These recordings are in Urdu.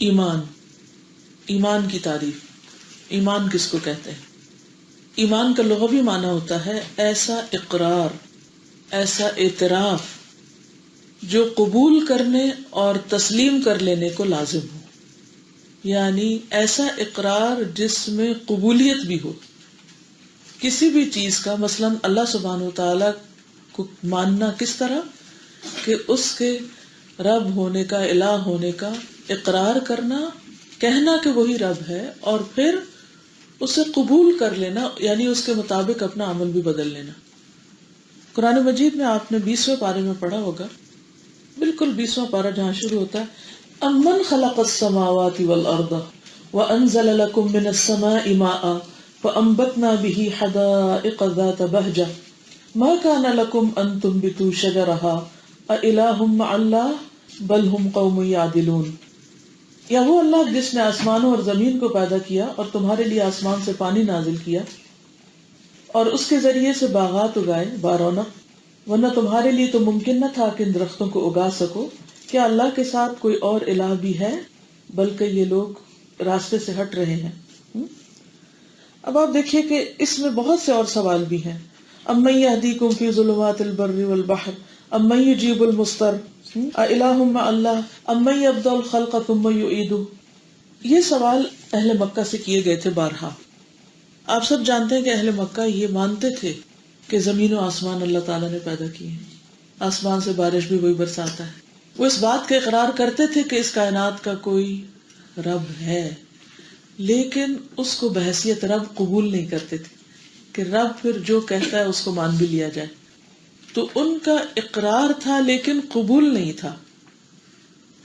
ایمان، ایمان کی تعریف. ایمان کس کو کہتے ہیں؟ ایمان کا لغوی معنی ہوتا ہے ایسا اقرار، ایسا اعتراف جو قبول کرنے اور تسلیم کر لینے کو لازم ہو. یعنی ایسا اقرار جس میں قبولیت بھی ہو کسی بھی چیز کا. مثلا اللہ سبحانہ وتعالی کو ماننا کس طرح کہ اس کے رب ہونے کا، الہ ہونے کا اقرار کرنا، کہنا کہ وہی رب ہے، اور پھر اسے قبول کر لینا، یعنی اس کے مطابق اپنا عمل بھی بدل لینا. قرآن مجید میں آپ نے 20ویں پارے میں پڑھا ہوگا، بالکل 20واں پارہ جہاں شروع ہوتا ہے امن خلق السماوات والارض وانزل لكم من السماء ماء فانبتنا به حدائق ذات بهجة ما كان لكم ان تنبتوا شجرها أإله مع الله بل هم قوم يعدلون. یا وہ اللہ جس نے آسمانوں اور زمین کو پیدا کیا اور تمہارے لیے آسمان سے پانی نازل کیا اور اس کے ذریعے سے باغات اگائے بارونق، ورنہ تمہارے لیے تو ممکن نہ تھا کہ ان درختوں کو اگا سکو. کیا اللہ کے ساتھ کوئی اور الہ بھی ہے؟ بلکہ یہ لوگ راستے سے ہٹ رہے ہیں. اب آپ دیکھیے کہ اس میں بہت سے اور سوال بھی ہیں. امن یہدیکم فی ظلمات البر والبحر امن یجیب المضطر اإلہ مع اللہ امن یبدأ الخلق ثم یعیدہ. یہ سوال اہل مکہ سے کیے گئے تھے بارہا. آپ سب جانتے ہیں کہ اہل مکہ یہ مانتے تھے کہ زمین و آسمان اللہ تعالیٰ نے پیدا کیے ہیں، آسمان سے بارش بھی وہی برساتا ہے. وہ اس بات کا اقرار کرتے تھے کہ اس کائنات کا کوئی رب ہے، لیکن اس کو بحیثیت رب قبول نہیں کرتے تھے کہ رب پھر جو کہتا ہے اس کو مان بھی لیا جائے. تو ان کا اقرار تھا لیکن قبول نہیں تھا.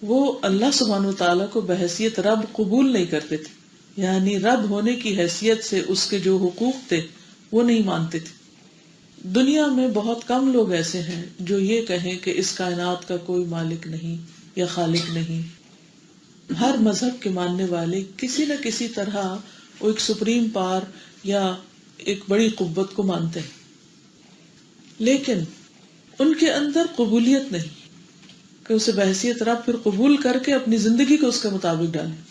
وہ اللہ سبحانہ وتعالیٰ کو بحیثیت رب قبول نہیں کرتے تھے، یعنی رب ہونے کی حیثیت سے اس کے جو حقوق تھے وہ نہیں مانتے تھے. دنیا میں بہت کم لوگ ایسے ہیں جو یہ کہیں کہ اس کائنات کا کوئی مالک نہیں یا خالق نہیں. ہر مذہب کے ماننے والے کسی نہ کسی طرح وہ ایک سپریم پاور یا ایک بڑی قوت کو مانتے ہیں، لیکن ان کے اندر قبولیت نہیں کہ اسے بحیثیت رب پھر قبول کر کے اپنی زندگی کو اس کے مطابق ڈالیں.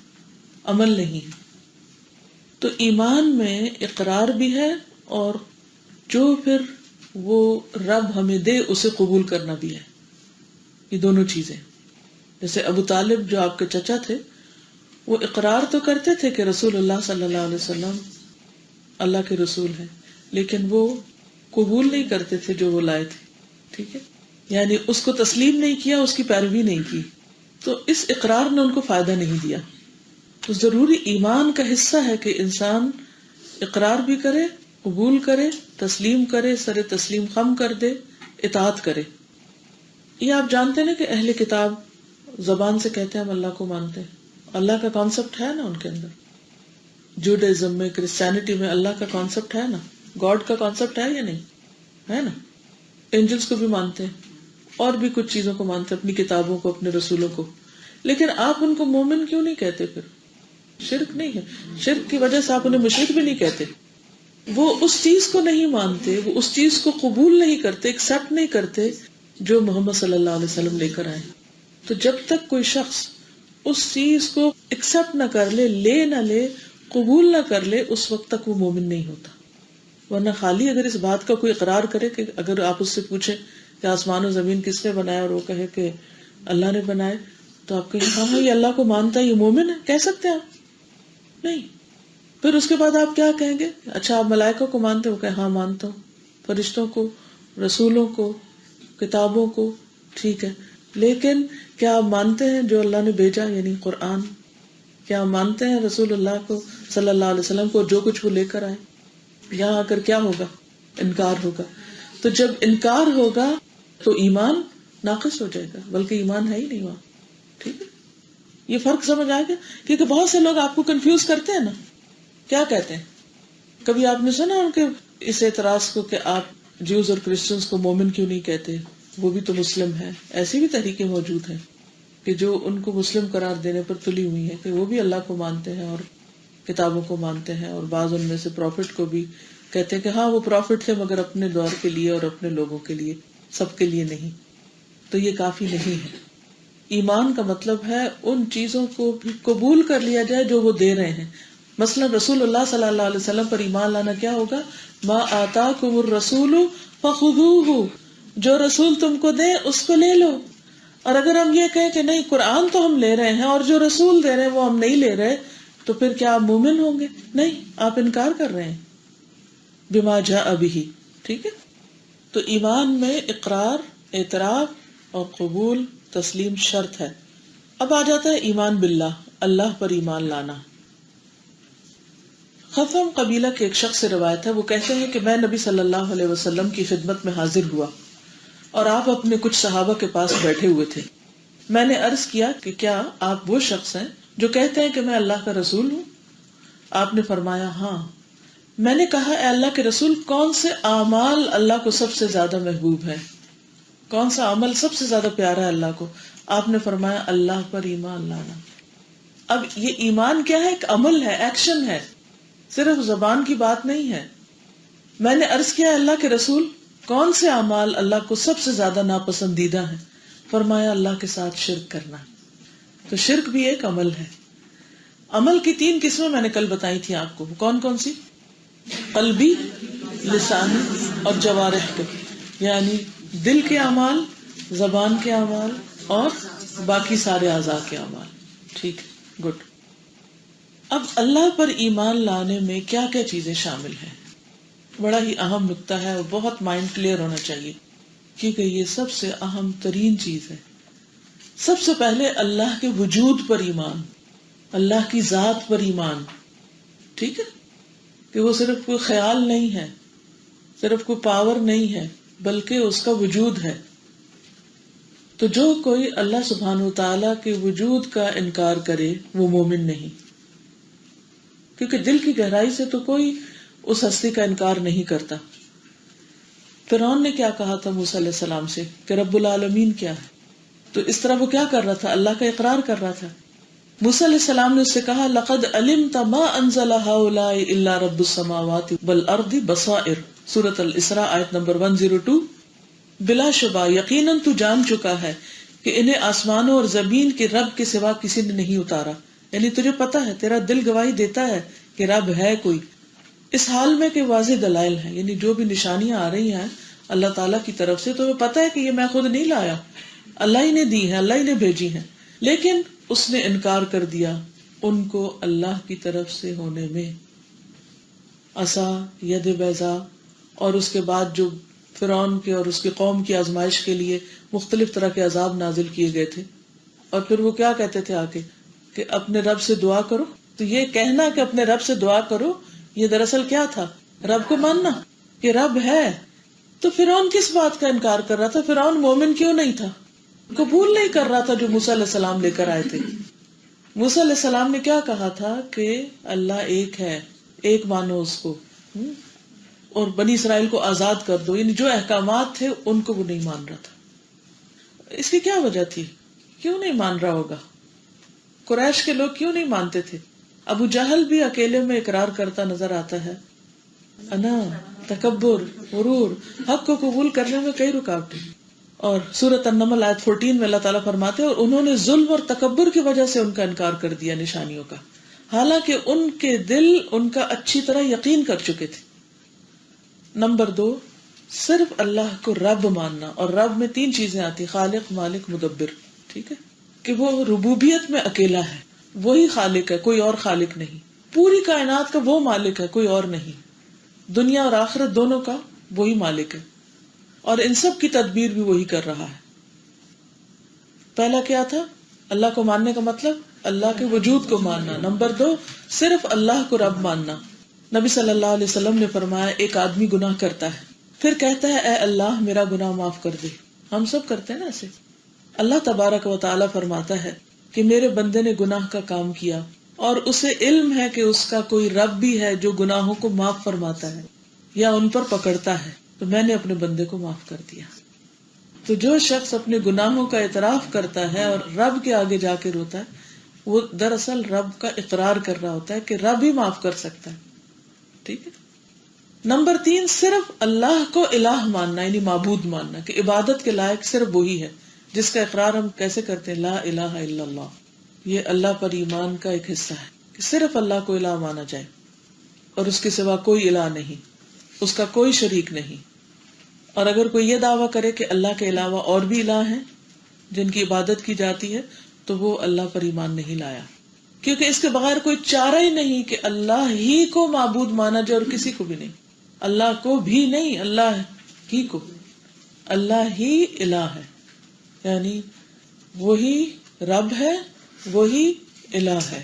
عمل نہیں. تو ایمان میں اقرار بھی ہے اور جو پھر وہ رب ہمیں دے اسے قبول کرنا بھی ہے. یہ دونوں چیزیں. جیسے ابو طالب جو آپ کے چچا تھے، وہ اقرار تو کرتے تھے کہ رسول اللہ صلی اللہ علیہ وسلم اللہ کے رسول ہیں، لیکن وہ قبول نہیں کرتے تھے جو وہ لائے تھے. ٹھیک ہے، یعنی اس کو تسلیم نہیں کیا، اس کی پیروی نہیں کی. تو اس اقرار نے ان کو فائدہ نہیں دیا. تو ضروری ایمان کا حصہ ہے کہ انسان اقرار بھی کرے، قبول کرے، تسلیم کرے، سر تسلیم خم کر دے، اطاعت کرے. یہ آپ جانتے ہیں کہ اہل کتاب زبان سے کہتے ہیں ہم اللہ کو مانتے ہیں. اللہ کا کانسیپٹ ہے نا ان کے اندر. جوڈائزم میں، کرسچینٹی میں اللہ کا کانسیپٹ ہے نا، گاڈ کا کانسیپٹ ہے یا نہیں ہے نا. اینجلز کو بھی مانتے ہیں اور بھی کچھ چیزوں کو مانتے ہیں، اپنی کتابوں کو، اپنے رسولوں کو. لیکن آپ ان کو مومن کیوں نہیں کہتے؟ پھر شرک نہیں ہے؟ شرک کی وجہ سے آپ انہیں مشرک بھی نہیں کہتے. وہ اس چیز کو نہیں مانتے، وہ اس چیز کو قبول نہیں کرتے، ایکسپٹ نہیں کرتے جو محمد صلی اللہ علیہ وسلم لے کر آئے. تو جب تک کوئی شخص اس چیز کو ایکسپٹ نہ کر لے، لے نہ لے، قبول نہ کر لے، اس وقت تک وہ مومن نہیں ہوتا. ورنہ خالی اگر اس بات کا کوئی اقرار کرے کہ اگر آپ اس سے پوچھیں کہ آسمان و زمین کس نے بنایا اور وہ کہے کہ اللہ نے بنائے، تو آپ کہیں ہاں یہ اللہ کو مانتا ہے، یہ مومن ہے، کہہ سکتے ہیں آپ؟ نہیں. پھر اس کے بعد آپ کیا کہیں گے؟ اچھا آپ ملائکہ کو مانتے ہو؟ کہ ہاں مانتا ہوں. فرشتوں کو، رسولوں کو، کتابوں کو، ٹھیک ہے. لیکن کیا آپ مانتے ہیں جو اللہ نے بھیجا یعنی قرآن؟ کیا آپ مانتے ہیں رسول اللہ کو صلی اللہ علیہ وسلم کو، جو کچھ وہ لے کر آئے؟ یہاں آ کر کیا ہوگا؟ انکار ہوگا. تو جب انکار ہوگا تو ایمان ناقص ہو جائے گا، بلکہ ایمان ہے ہی نہیں وہاں. ٹھیک ہے، یہ فرق سمجھ آئے گا. کیونکہ بہت سے لوگ آپ کو کنفیوز کرتے ہیں نا. کیا کہتے ہیں؟ کبھی آپ نے سنا ان کے اس اعتراض کو کہ آپ جیوز اور کرسچنز کو مومن کیوں نہیں کہتے، وہ بھی تو مسلم ہیں؟ ایسی بھی تحریکیں موجود ہیں کہ جو ان کو مسلم قرار دینے پر تلی ہوئی ہیں کہ وہ بھی اللہ کو مانتے ہیں اور کتابوں کو مانتے ہیں، اور بعض ان میں سے پروفٹ کو بھی کہتے ہیں کہ ہاں وہ پروفٹ تھے مگر اپنے دور کے لیے اور اپنے لوگوں کے لیے، سب کے لیے نہیں. تو یہ کافی نہیں ہے. ایمان کا مطلب ہے ان چیزوں کو بھی قبول کر لیا جائے جو وہ دے رہے ہیں. مثلا رسول اللہ صلی اللہ علیہ وسلم پر ایمان لانا کیا ہوگا؟ ما آتاکم الرسول فخذوہ، جو رسول تم کو دے اس کو لے لو. اور اگر ہم یہ کہیں کہ نہیں قرآن تو ہم لے رہے ہیں اور جو رسول دے رہے ہیں وہ ہم نہیں لے رہے، تو پھر کیا آپ مومن ہوں گے؟ نہیں، آپ انکار کر رہے ہیں بما جاء بہ. ٹھیک ہے، تو ایمان میں اقرار، اعتراف اور قبول، تسلیم شرط ہے. اب آ جاتا ہے ایمان باللہ، اللہ پر ایمان لانا. خثعم قبیلہ کے ایک شخص سے روایت ہے، وہ کہتے ہیں کہ میں نبی صلی اللہ علیہ وسلم کی خدمت میں حاضر ہوا اور آپ اپنے کچھ صحابہ کے پاس بیٹھے ہوئے تھے. میں نے عرض کیا کہ کیا آپ وہ شخص ہیں جو کہتے ہیں کہ میں اللہ کا رسول ہوں؟ آپ نے فرمایا ہاں. میں نے کہا اے اللہ کے رسول، کون سے اعمال اللہ کو سب سے زیادہ محبوب ہے؟ کون سا عمل سب سے زیادہ پیارا ہے اللہ کو؟ آپ نے فرمایا اللہ پر ایمان لانا. اب یہ ایمان کیا ہے؟ ایک عمل ہے، ایکشن ہے، صرف زبان کی بات نہیں ہے. میں نے عرض کیا اللہ کے رسول، کون سے اعمال اللہ کو سب سے زیادہ ناپسندیدہ ہیں؟ فرمایا اللہ کے ساتھ شرک کرنا. تو شرک بھی ایک عمل ہے. عمل کی 3 قسمیں میں نے کل بتائی تھی آپ کو. کون کون سی؟ قلبی، لسانی اور جوارح کے، یعنی دل کے اعمال، زبان کے اعمال اور باقی سارے اعضاء کے اعمال. ٹھیک ہے، گڈ. اب اللہ پر ایمان لانے میں کیا کیا چیزیں شامل ہیں؟ بڑا ہی اہم نکتہ ہے اور بہت مائنڈ کلیئر ہونا چاہیے، کیونکہ یہ سب سے اہم ترین چیز ہے. سب سے پہلے اللہ کے وجود پر ایمان، اللہ کی ذات پر ایمان. ٹھیک ہے، کہ وہ صرف کوئی خیال نہیں ہے، صرف کوئی پاور نہیں ہے، بلکہ اس کا وجود ہے. تو جو کوئی اللہ سبحانہ وتعالی کے وجود کا انکار کرے وہ مومن نہیں، کیونکہ دل کی گہرائی سے تو کوئی اس ہستی کا انکار نہیں کرتا. فرعون نے کیا کہا تھا موسیٰ علیہ السلام سے کہ رب العالمین کیا ہے؟ تو اس طرح وہ کیا کر رہا تھا؟ اللہ کا اقرار کر رہا تھا. موسیٰ علیہ السلام نے اس سے کہا لقد علمت ما انزل هؤلاء الا رب السماوات والارض بصائر، سورۃ الاسراء آیت نمبر 102. بلا شبہ یقیناً تو جان چکا ہے کہ انہیں آسمانوں اور زمین کے رب کے سوا کسی نے نہیں اتارا. یعنی تجھے پتا ہے، تیرا دل گواہی دیتا ہے کہ رب ہے کوئی، اس حال میں کہ واضح دلائل ہیں، یعنی جو بھی نشانیاں آ رہی ہیں اللہ تعالیٰ کی طرف سے، تو وہ پتا ہے کہ یہ میں خود نہیں لایا، اللہ ہی نے دی ہیں، اللہ ہی نے بھیجی ہیں. لیکن اس نے انکار کر دیا ان کو اللہ کی طرف سے ہونے میں. عصا، ید بیضا، اور اس کے بعد جو فرعون کے اور اس کی قوم کی آزمائش کے لیے مختلف طرح کے عذاب نازل کیے گئے تھے. اور پھر وہ کیا کہتے تھے آ کے کہ اپنے رب سے دعا کرو. تو یہ کہنا کہ اپنے رب سے دعا کرو، یہ دراصل کیا تھا؟ رب کو ماننا کہ رب ہے. تو فرعون کس بات کا انکار کر رہا تھا؟ فرعون مومن کیوں نہیں تھا؟ قبول نہیں کر رہا تھا جو موسیٰ علیہ السلام لے کر آئے تھے. موسیٰ علیہ السلام نے کیا کہا تھا کہ اللہ ایک ہے، ایک مانو اس کو، اور بنی اسرائیل کو آزاد کر دو. یعنی جو احکامات تھے ان کو وہ نہیں مان رہا تھا. اس کی کیا وجہ تھی؟ کیوں نہیں مان رہا ہوگا؟ قریش کے لوگ کیوں نہیں مانتے تھے؟ ابو جہل بھی اکیلے میں اقرار کرتا نظر آتا ہے. انا، تکبر، غرور، حق کو قبول کرنے میں کئی رکاوٹیں. اور سورۃ النمل آیت 14 میں اللہ تعالیٰ فرماتے ہیں اور انہوں نے ظلم اور تکبر کی وجہ سے ان کا انکار کر دیا نشانیوں کا، حالانکہ ان کے دل ان کا اچھی طرح یقین کر چکے تھے. نمبر 2، صرف اللہ کو رب ماننا. اور رب میں 3 چیزیں آتی: خالق، مالک، مدبر. ٹھیک ہے، کہ وہ ربوبیت میں اکیلا ہے، وہی خالق ہے، کوئی اور خالق نہیں. پوری کائنات کا وہ مالک ہے، کوئی اور نہیں. دنیا اور آخرت دونوں کا وہی مالک ہے، اور ان سب کی تدبیر بھی وہی کر رہا ہے. پہلا کیا تھا؟ اللہ کو ماننے کا مطلب اللہ کے وجود کو ماننا. نمبر 2، صرف اللہ کو رب ماننا. نبی صلی اللہ علیہ وسلم نے فرمایا ایک آدمی گناہ کرتا ہے، پھر کہتا ہے اے اللہ میرا گناہ معاف کر دے. ہم سب کرتے ہیں نا ایسے. اللہ تبارک و تعالیٰ فرماتا ہے کہ میرے بندے نے گناہ کا کام کیا اور اسے علم ہے کہ اس کا کوئی رب بھی ہے جو گناہوں کو معاف فرماتا ہے یا ان پر پکڑتا ہے، تو میں نے اپنے بندے کو معاف کر دیا. تو جو شخص اپنے گناہوں کا اعتراف کرتا ہے اور رب کے آگے جا کے روتا ہے، وہ دراصل رب کا اقرار کر رہا ہوتا ہے کہ رب ہی معاف کر سکتا ہے. ٹھیک ہے. نمبر 3، صرف اللہ کو الہ ماننا، یعنی معبود ماننا، کہ عبادت کے لائق صرف وہی ہے، جس کا اقرار ہم کیسے کرتے ہیں؟ لا الہ الا اللہ. یہ اللہ پر ایمان کا ایک حصہ ہے کہ صرف اللہ کو الہ مانا جائے اور اس کے سوا کوئی الہ نہیں، اس کا کوئی شریک نہیں. اور اگر کوئی یہ دعویٰ کرے کہ اللہ کے علاوہ اور بھی الہ ہیں جن کی عبادت کی جاتی ہے تو وہ اللہ پر ایمان نہیں لایا، کیونکہ اس کے بغیر کوئی چارہ ہی نہیں کہ اللہ ہی کو معبود مانا جائے اور کسی کو بھی نہیں. اللہ کو بھی نہیں، اللہ ہی کو. اللہ ہی الہ ہے، یعنی وہی رب ہے، وہی الہ ہے.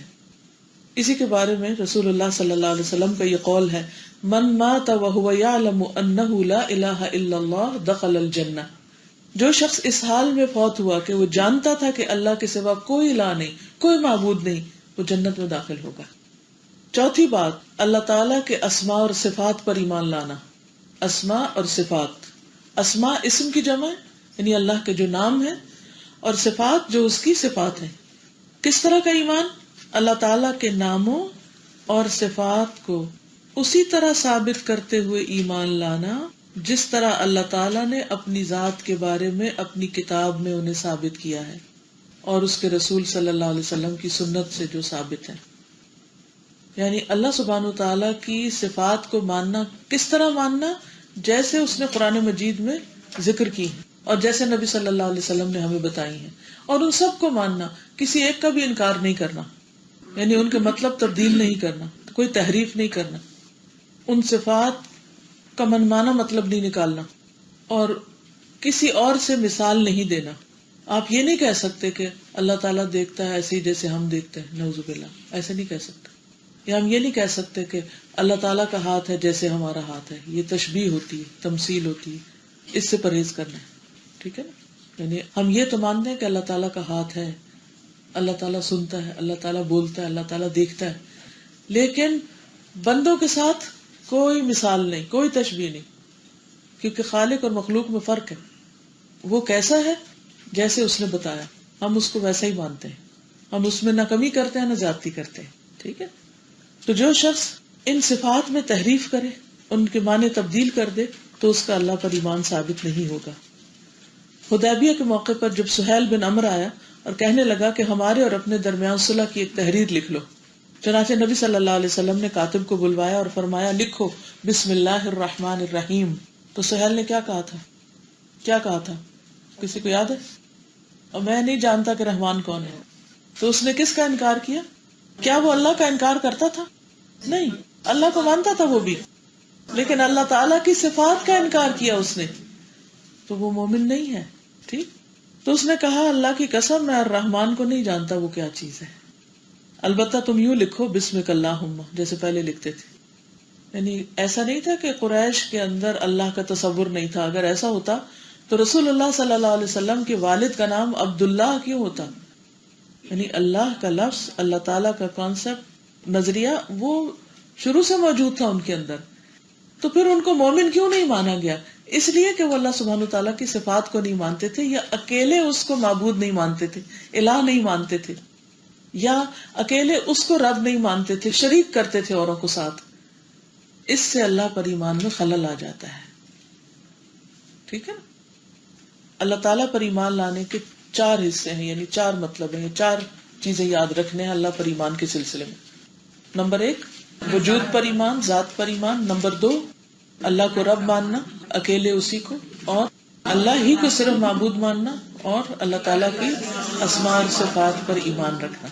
اسی کے بارے میں رسول اللہ صلی اللہ علیہ وسلم کا یہ قول ہے، من مات وهو يعلم انه لا الہ الا اللہ دخل الجنہ. جو شخص اس حال میں فوت ہوا کہ وہ جانتا تھا کہ اللہ کے سوا کوئی الہ نہیں، کوئی معبود نہیں، وہ جنت میں داخل ہوگا. چوتھی بات، اللہ تعالیٰ کے اسماء اور صفات پر ایمان لانا. اسماء اور صفات، اسماء اسم کی جمع ہے یعنی اللہ کے جو نام ہیں، اور صفات جو اس کی صفات ہیں. کس طرح کا ایمان؟ اللہ تعالیٰ کے ناموں اور صفات کو اسی طرح ثابت کرتے ہوئے ایمان لانا جس طرح اللہ تعالیٰ نے اپنی ذات کے بارے میں اپنی کتاب میں انہیں ثابت کیا ہے اور اس کے رسول صلی اللہ علیہ وسلم کی سنت سے جو ثابت ہے. یعنی اللہ سبحانہ و تعالیٰ کی صفات کو ماننا. کس طرح ماننا؟ جیسے اس نے قرآن مجید میں ذکر کی ہیں اور جیسے نبی صلی اللہ علیہ وسلم نے ہمیں بتائی ہیں، اور ان سب کو ماننا، کسی ایک کا بھی انکار نہیں کرنا، یعنی ان کے مطلب تبدیل نہیں کرنا، کوئی تحریف نہیں کرنا، ان صفات کا منمانا مطلب نہیں نکالنا، اور کسی اور سے مثال نہیں دینا. آپ یہ نہیں کہہ سکتے کہ اللہ تعالیٰ دیکھتا ہے ایسے ہی جیسے ہم دیکھتے ہیں، نعوذ باللہ، ایسے نہیں کہہ سکتے. یا ہم یہ نہیں کہہ سکتے کہ اللہ تعالیٰ کا ہاتھ ہے جیسے ہمارا ہاتھ ہے. یہ تشبیہ ہوتی ہے، تمثیل ہوتی ہے، اس سے پرہیز کرنا ہے. ٹھیک ہے نا؟ یعنی ہم یہ تو مانتے ہیں کہ اللہ تعالیٰ کا ہاتھ ہے، اللہ تعالیٰ سنتا ہے، اللہ تعالیٰ بولتا ہے، اللہ تعالیٰ دیکھتا ہے، لیکن بندوں کے ساتھ کوئی مثال نہیں، کوئی تشبیہ نہیں، کیونکہ خالق اور مخلوق میں فرق ہے. وہ کیسا ہے جیسے اس نے بتایا، ہم اس کو ویسا ہی مانتے ہیں، ہم اس میں نہ کمی کرتے ہیں نہ زیادتی کرتے ہیں. ٹھیک ہے؟ تو جو شخص ان صفات میں تحریف کرے، ان کے معنی تبدیل کر دے، تو اس کا اللہ پر ایمان ثابت نہیں ہوگا. حدیبیہ کے موقع پر جب سہیل بن عمرو آیا اور کہنے لگا کہ ہمارے اور اپنے درمیان صلح کی ایک تحریر لکھ لو، چنانچہ نبی صلی اللہ علیہ وسلم نے کاتب کو بلوایا اور فرمایا لکھو بسم اللہ الرحمن الرحیم. تو سہیل نے کیا کہا تھا؟ کیا کہا تھا؟ کسی کو یاد ہے؟ اور میں نہیں جانتا کہ رحمان کون ہے. تو اس نے کس کا انکار کیا؟ کیا وہ اللہ کا انکار کرتا تھا؟ نہیں، اللہ کو مانتا تھا وہ بھی، لیکن اللہ تعالیٰ کی صفات کا انکار کیا اس نے، تو وہ مومن نہیں ہے. ٹھیک؟ تو اس نے کہا اللہ کی قسم میں الرحمن کو نہیں جانتا وہ کیا چیز ہے. البتہ تم یوں لکھو بسمک اللہم، جیسے پہلے لکھتے تھے. یعنی ایسا نہیں تھا کہ قریش کے اندر اللہ کا تصور نہیں تھا. اگر ایسا ہوتا تو رسول اللہ صلی اللہ علیہ وسلم کے والد کا نام عبداللہ کیوں ہوتا؟ یعنی اللہ کا لفظ، اللہ تعالیٰ کا کانسیپٹ، نظریہ وہ شروع سے موجود تھا ان کے اندر. تو پھر ان کو مومن کیوں نہیں مانا گیا؟ اس لیے کہ وہ اللہ سبحانہ تعالیٰ کی صفات کو نہیں مانتے تھے، یا اکیلے اس کو معبود نہیں مانتے تھے، الہ نہیں مانتے تھے، یا اکیلے اس کو رب نہیں مانتے تھے، شریک کرتے تھے اوروں کو ساتھ. اس سے اللہ پر ایمان میں خلل آ جاتا ہے. ٹھیک ہے نا؟ اللہ تعالیٰ پر ایمان لانے کے 4 حصے ہیں، یعنی 4 مطلب ہیں، 4 چیزیں یاد رکھنے ہیں اللہ پر ایمان کے سلسلے میں. نمبر 1 وجود پر ایمان، ذات پر ایمان. نمبر 2 اللہ کو رب ماننا، اکیلے اسی کو، اور اللہ ہی کو صرف معبود ماننا، اور اللہ تعالیٰ کی اسماء اور صفات پر ایمان رکھنا.